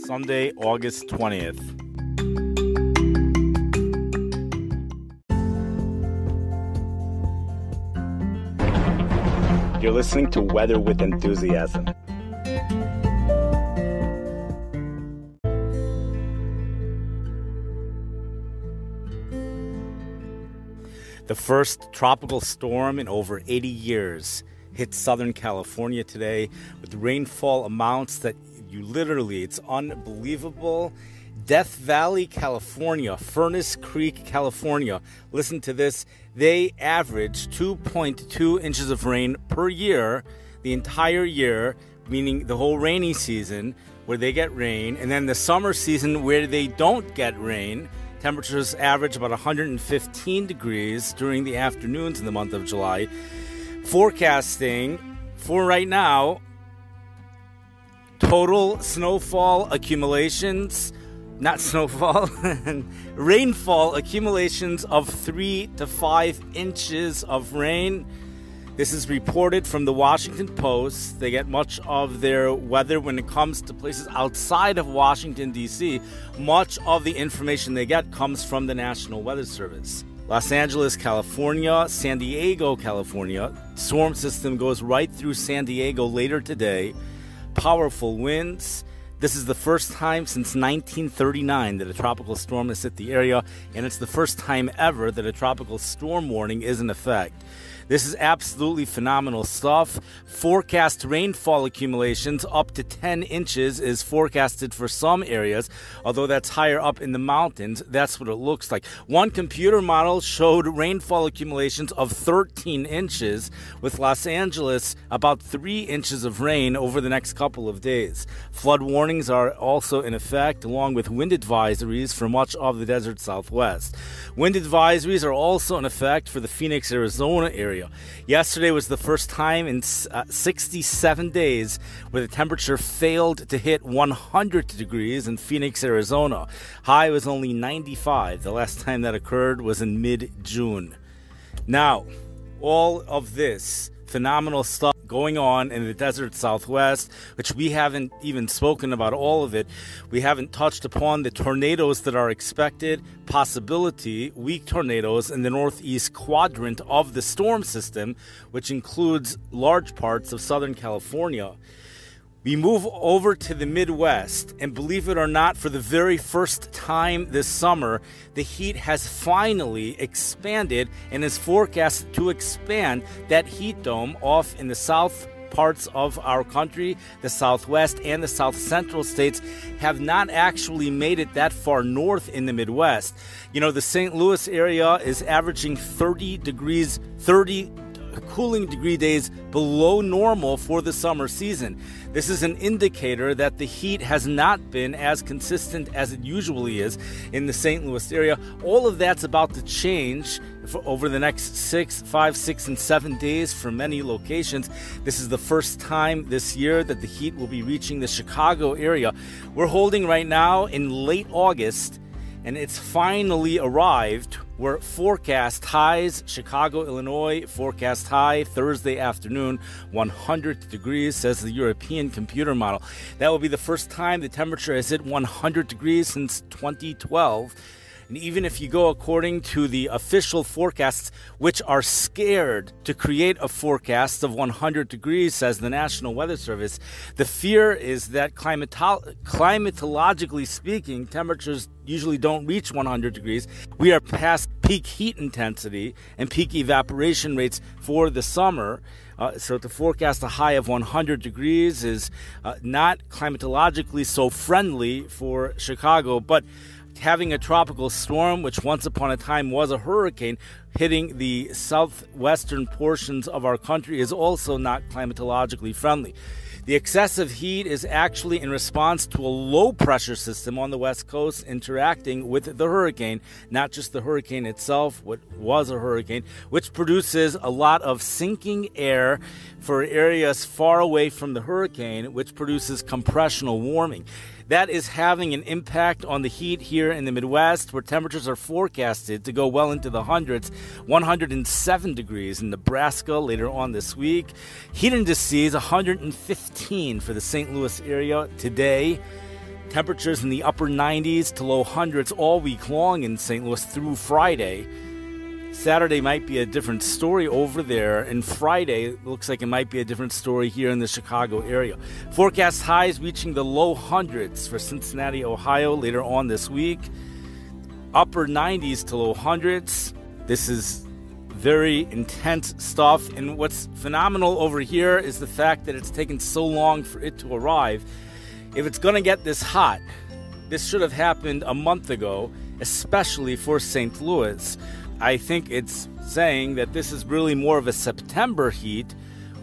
Sunday, August 20th. You're listening to Weather with Enthusiasm. The first tropical storm in over 80 years hit Southern California today with rainfall amounts that it's unbelievable. Death Valley, California, Furnace Creek, California. Listen to this. They average 2.2 inches of rain per year, the entire year, meaning the whole rainy season where they get rain, and then the summer season where they don't get rain. Temperatures average about 115 degrees during the afternoons in the month of July. Forecasting for right now, total snowfall accumulations, rainfall accumulations of 3 to 5 inches of rain. This is reported from the Washington Post. They get much of their weather when it comes to places outside of Washington, D.C. Much of the information they get comes from the National Weather Service. Los Angeles, California, San Diego, California. Storm system goes right through San Diego later today. Powerful winds. This is the first time since 1939 that a tropical storm has hit the area, and it's the first time ever that a tropical storm warning is in effect. This is absolutely phenomenal stuff. Forecast rainfall accumulations up to 10 inches is forecasted for some areas, although that's higher up in the mountains. That's what it looks like. One computer model showed rainfall accumulations of 13 inches, with Los Angeles about 3 inches of rain over the next couple of days. Flood warnings are also in effect, along with wind advisories for much of the desert Southwest. Wind advisories are also in effect for the Phoenix, Arizona area. Yesterday was the first time in 67 days where the temperature failed to hit 100 degrees in Phoenix, Arizona. High was only 95. The last time that occurred was in mid-June. Now, all of this phenomenal stuff going on in the desert Southwest, which we haven't even spoken about all of it. We haven't touched upon the tornadoes that are expected, possibility, weak tornadoes in the northeast quadrant of the storm system, which includes large parts of Southern California. We move over to the Midwest, and believe it or not, for the very first time this summer, the heat has finally expanded and is forecast to expand. That heat dome off in the south parts of our country, the Southwest and the South Central states, have not actually made it that far north in the Midwest. You know, the St. Louis area is averaging 30 cooling degree days below normal for the summer season. This is an indicator that the heat has not been as consistent as it usually is in the St. Louis area. All of that's about to change over the next 5, 6, and 7 days for many locations. This is the first time this year that the heat will be reaching the Chicago area. We're holding right now in late August, and it's finally arrived. We're forecast highs, Chicago, Illinois, forecast high Thursday afternoon, 100 degrees, says the European computer model. That will be the first time the temperature has hit 100 degrees since 2012. And even if you go according to the official forecasts, which are scared to create a forecast of 100 degrees, says the National Weather Service, the fear is that climatologically speaking, temperatures usually don't reach 100 degrees. We are past peak heat intensity and peak evaporation rates for the summer. So to forecast a high of 100 degrees is not climatologically so friendly for Chicago, but having a tropical storm, which once upon a time was a hurricane, hitting the southwestern portions of our country is also not climatologically friendly. The excessive heat is actually in response to a low pressure system on the West Coast interacting with the hurricane, not just the hurricane itself, what was a hurricane, which produces a lot of sinking air for areas far away from the hurricane, which produces compressional warming. That is having an impact on the heat here in the Midwest, where temperatures are forecasted to go well into the hundreds. 107 degrees in Nebraska later on this week. Heat indices 115 for the St. Louis area today. Temperatures in the upper 90s to low hundreds all week long in St. Louis through Friday. Saturday might be a different story over there, and Friday it looks like it might be a different story here in the Chicago area. Forecast highs reaching the low hundreds for Cincinnati, Ohio later on this week. Upper 90s to low hundreds. This is very intense stuff, and what's phenomenal over here is the fact that it's taken so long for it to arrive. If it's going to get this hot, this should have happened a month ago, especially for St. Louis. I think it's saying that this is really more of a September heat,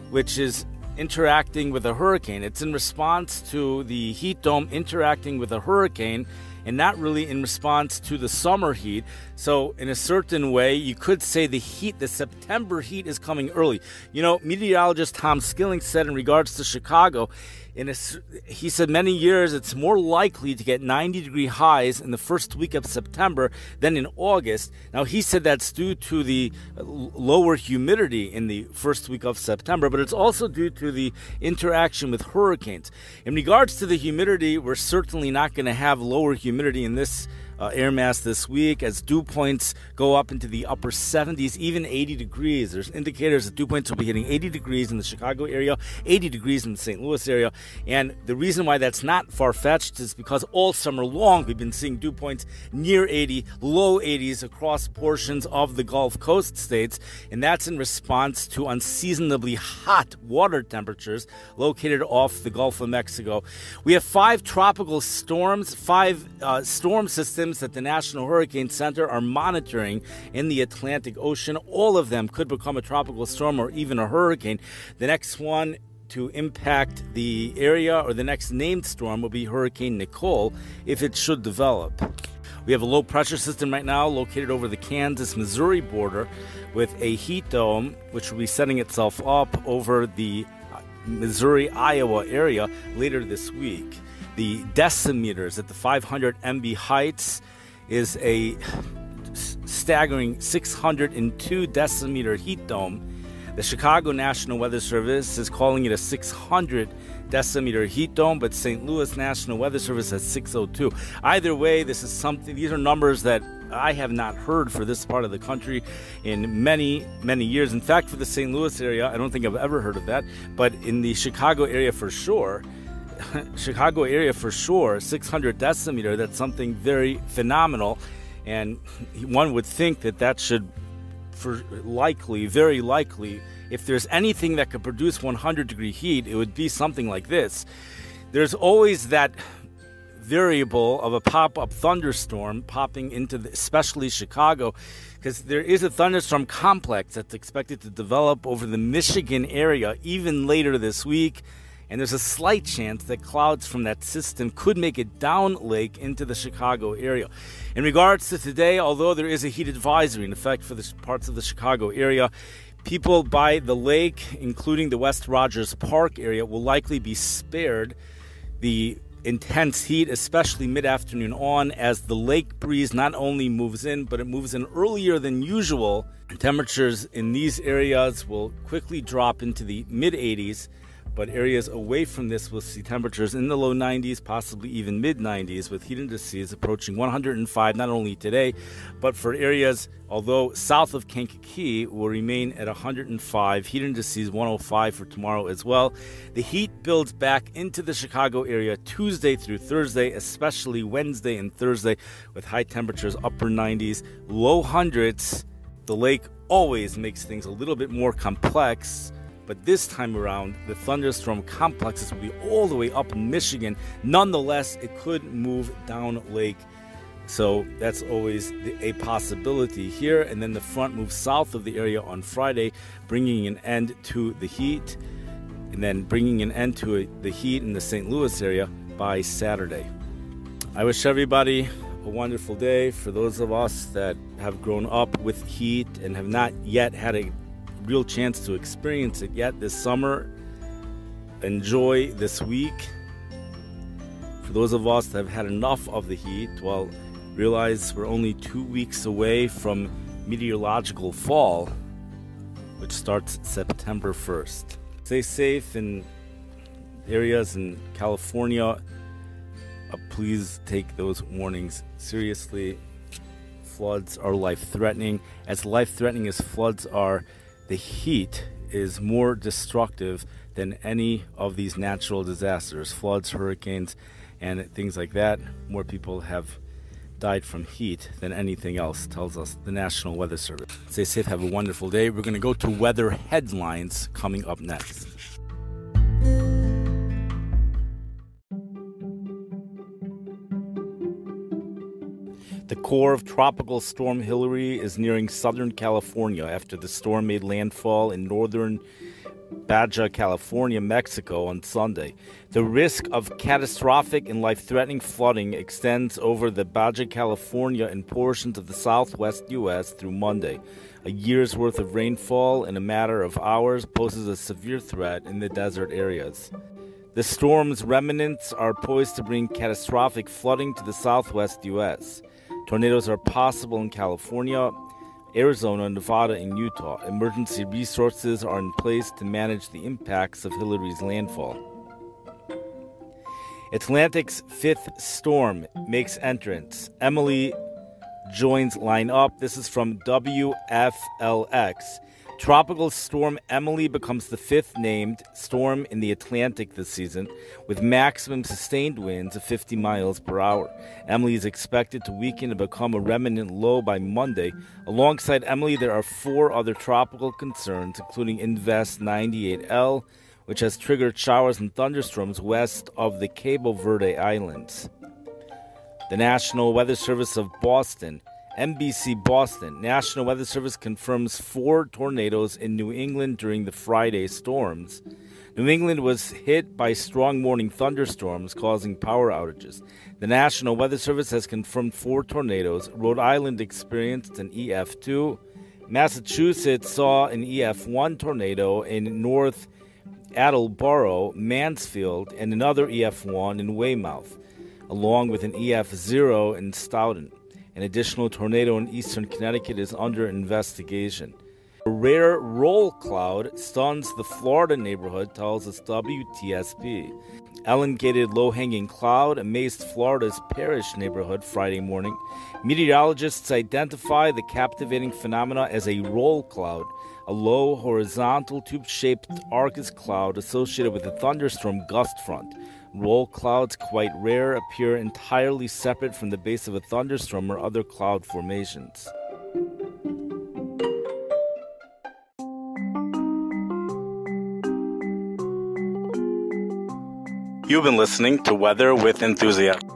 which is interacting with a hurricane. It's in response to the heat dome interacting with a hurricane and not really in response to the summer heat. So in a certain way, you could say the September heat is coming early. You know, meteorologist Tom Skilling said in regards to Chicago, he said many years it's more likely to get 90-degree highs in the first week of September than in August. Now, he said that's due to the lower humidity in the first week of September, but it's also due to the interaction with hurricanes. In regards to the humidity, we're certainly not going to have lower humidity in this air mass this week as dew points go up into the upper 70s, even 80 degrees. There's indicators that dew points will be hitting 80 degrees in the Chicago area, 80 degrees in the St. Louis area. And the reason why that's not far-fetched is because all summer long we've been seeing dew points near 80, low 80s across portions of the Gulf Coast states. And that's in response to unseasonably hot water temperatures located off the Gulf of Mexico. We have 5 tropical storms, 5 storm systems that the National Hurricane Center are monitoring in the Atlantic Ocean. All of them could become a tropical storm or even a hurricane. The next one to impact the area, or the next named storm, will be Hurricane Nicole if it should develop. We have a low pressure system right now located over the Kansas-Missouri border with a heat dome which will be setting itself up over the Missouri-Iowa area later this week. The decimeters at the 500 MB heights is a staggering 602 decimeter heat dome. The Chicago National Weather Service is calling it a 600 decimeter heat dome, but St. Louis National Weather Service has 602. Either way, these are numbers that I have not heard for this part of the country in many, many years. In fact, for the St. Louis area, I don't think I've ever heard of that, but in the Chicago area for sure, 600 decimeter, that's something very phenomenal. And one would think that should, very likely, if there's anything that could produce 100-degree heat, it would be something like this. There's always that variable of a pop-up thunderstorm popping into especially Chicago, because there is a thunderstorm complex that's expected to develop over the Michigan area even later this week. And there's a slight chance that clouds from that system could make it down lake into the Chicago area. In regards to today, although there is a heat advisory in effect for the parts of the Chicago area, people by the lake, including the West Rogers Park area, will likely be spared the intense heat, especially mid-afternoon on, as the lake breeze not only moves in, but it moves in earlier than usual. Temperatures in these areas will quickly drop into the mid-80s. But areas away from this will see temperatures in the low 90s, possibly even mid-90s, with heat indices approaching 105 not only today, but for areas, although south of Kankakee, will remain at 105, heat indices 105 for tomorrow as well. The heat builds back into the Chicago area Tuesday through Thursday, especially Wednesday and Thursday, with high temperatures upper 90s, low hundreds. The lake always makes things a little bit more complex. But this time around, the thunderstorm complexes will be all the way up in Michigan. Nonetheless, it could move down lake. So that's always a possibility here. And then the front moves south of the area on Friday, bringing an end to the heat. And then bringing an end to the heat in the St. Louis area by Saturday. I wish everybody a wonderful day. For those of us that have grown up with heat and have not yet had a real chance to experience it yet this summer, enjoy this week. For those of us that have had enough of the heat, well, realize we're only 2 weeks away from meteorological fall, which starts September 1st. Stay safe in areas in California, a please take those warnings seriously. Floods are life-threatening. As life-threatening as floods are, the heat is more destructive than any of these natural disasters, floods, hurricanes, and things like that. More people have died from heat than anything else, tells us the National Weather Service. Stay safe, have a wonderful day. We're going to go to weather headlines coming up next. The core of Tropical Storm Hilary is nearing Southern California after the storm made landfall in northern Baja California, Mexico on Sunday. The risk of catastrophic and life-threatening flooding extends over the Baja California and portions of the southwest U.S. through Monday. A year's worth of rainfall in a matter of hours poses a severe threat in the desert areas. The storm's remnants are poised to bring catastrophic flooding to the southwest U.S. Tornadoes are possible in California, Arizona, Nevada, and Utah. Emergency resources are in place to manage the impacts of Hilary's landfall. Atlantic's fifth storm makes entrance. Emily joins line up. This is from WFLX. Tropical Storm Emily becomes the fifth named storm in the Atlantic this season, with maximum sustained winds of 50 miles per hour. Emily is expected to weaken and become a remnant low by Monday. Alongside Emily, there are four other tropical concerns, including Invest 98L, which has triggered showers and thunderstorms west of the Cabo Verde Islands. The National Weather Service of Boston, NBC Boston. National Weather Service confirms 4 tornadoes in New England during the Friday storms. New England was hit by strong morning thunderstorms causing power outages. The National Weather Service has confirmed 4 tornadoes. Rhode Island experienced an EF2. Massachusetts saw an EF1 tornado in North Attleboro, Mansfield, and another EF1 in Weymouth, along with an EF0 in Stoughton. An additional tornado in eastern Connecticut is under investigation. A rare roll cloud stuns the Florida neighborhood, tells us WTSP. Elongated low-hanging cloud amazed Florida's Parrish neighborhood Friday morning. Meteorologists identify the captivating phenomena as a roll cloud, a low horizontal tube-shaped Arcus cloud associated with a thunderstorm gust front. Roll clouds, quite rare, appear entirely separate from the base of a thunderstorm or other cloud formations. You've been listening to Weather with Enthusiasm.